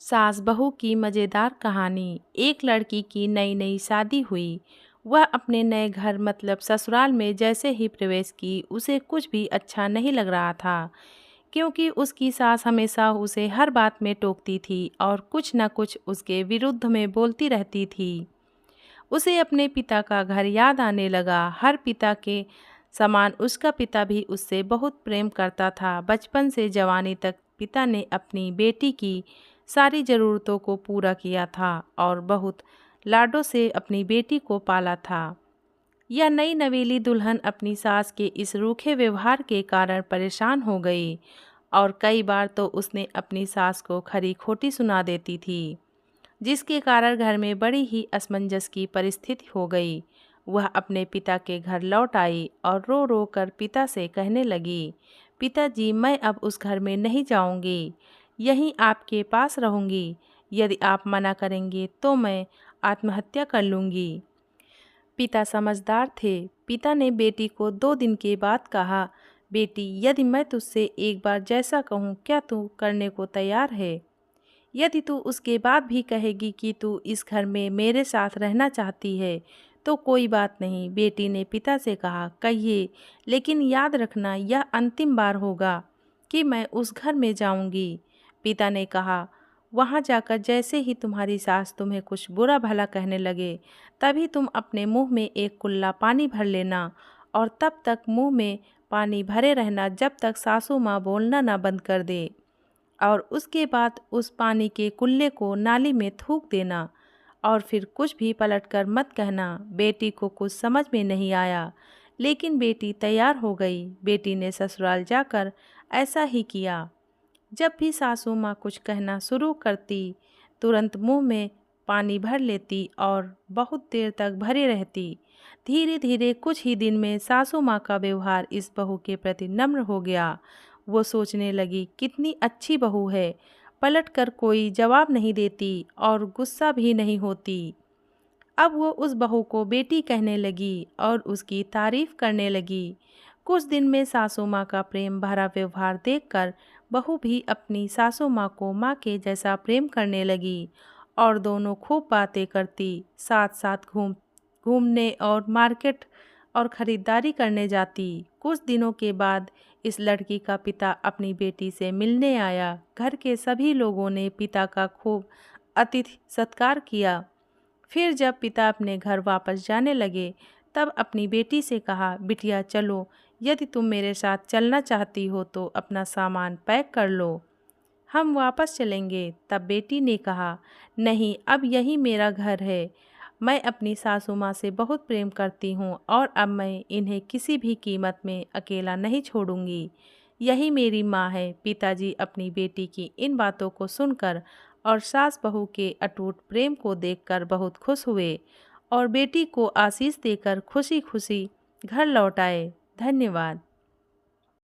सास बहू की मज़ेदार कहानी। एक लड़की की नई नई शादी हुई। वह अपने नए घर मतलब ससुराल में जैसे ही प्रवेश की उसे कुछ भी अच्छा नहीं लग रहा था, क्योंकि उसकी सास हमेशा उसे हर बात में टोकती थी और कुछ न कुछ उसके विरुद्ध में बोलती रहती थी। उसे अपने पिता का घर याद आने लगा। हर पिता के समान उसका पिता भी उससे बहुत प्रेम करता था। बचपन से जवानी तक पिता ने अपनी बेटी की सारी ज़रूरतों को पूरा किया था और बहुत लाडों से अपनी बेटी को पाला था। यह नई नवेली दुल्हन अपनी सास के इस रूखे व्यवहार के कारण परेशान हो गई और कई बार तो उसने अपनी सास को खरी खोटी सुना देती थी, जिसके कारण घर में बड़ी ही असमंजस की परिस्थिति हो गई। वह अपने पिता के घर लौट आई और रो रो कर पिता से कहने लगी, पिताजी, मैं अब उस घर में नहीं जाऊंगी, यहीं आपके पास रहूंगी। यदि आप मना करेंगे तो मैं आत्महत्या कर लूंगी। पिता समझदार थे। पिता ने बेटी को 2 दिन के बाद कहा, बेटी, यदि मैं तुझसे एक बार जैसा कहूँ क्या तू करने को तैयार है? यदि तू उसके बाद भी कहेगी कि तू इस घर में मेरे साथ रहना चाहती है तो कोई बात नहीं। बेटी ने पिता से कहा, कहिए, लेकिन याद रखना यह अंतिम बार होगा कि मैं उस घर में जाऊंगी। पिता ने कहा, वहाँ जाकर जैसे ही तुम्हारी सास तुम्हें कुछ बुरा भला कहने लगे तभी तुम अपने मुंह में एक कुल्ला पानी भर लेना और तब तक मुंह में पानी भरे रहना जब तक सासू माँ बोलना ना बंद कर दे, और उसके बाद उस पानी के कुल्ले को नाली में थूक देना और फिर कुछ भी पलटकर मत कहना। बेटी को कुछ समझ में नहीं आया, लेकिन बेटी तैयार हो गई। बेटी ने ससुराल जाकर ऐसा ही किया। जब भी सासू माँ कुछ कहना शुरू करती तुरंत मुंह में पानी भर लेती और बहुत देर तक भरी रहती। धीरे धीरे कुछ ही दिन में सासू माँ का व्यवहार इस बहू के प्रति नम्र हो गया। वो सोचने लगी, कितनी अच्छी बहू है, पलट कर कोई जवाब नहीं देती और गुस्सा भी नहीं होती। अब वो उस बहू को बेटी कहने लगी और उसकी तारीफ करने लगी। कुछ दिन में सासू माँ का प्रेम भरा व्यवहार देखकर बहू भी अपनी सासू माँ को माँ के जैसा प्रेम करने लगी और दोनों खूब बातें करती, साथ साथ घूमने और मार्केट और ख़रीदारी करने जाती। कुछ दिनों के बाद इस लड़की का पिता अपनी बेटी से मिलने आया। घर के सभी लोगों ने पिता का खूब अतिथि सत्कार किया। फिर जब पिता अपने घर वापस जाने लगे तब अपनी बेटी से कहा, बिटिया चलो, यदि तुम मेरे साथ चलना चाहती हो तो अपना सामान पैक कर लो, हम वापस चलेंगे। तब बेटी ने कहा, नहीं, अब यही मेरा घर है। मैं अपनी सासू माँ से बहुत प्रेम करती हूँ और अब मैं इन्हें किसी भी कीमत में अकेला नहीं छोड़ूंगी। यही मेरी माँ है। पिताजी अपनी बेटी की इन बातों को सुनकर और सास बहू के अटूट प्रेम को देखकर बहुत खुश हुए और बेटी को आशीष देकर खुशी खुशी घर लौट आए। धन्यवाद।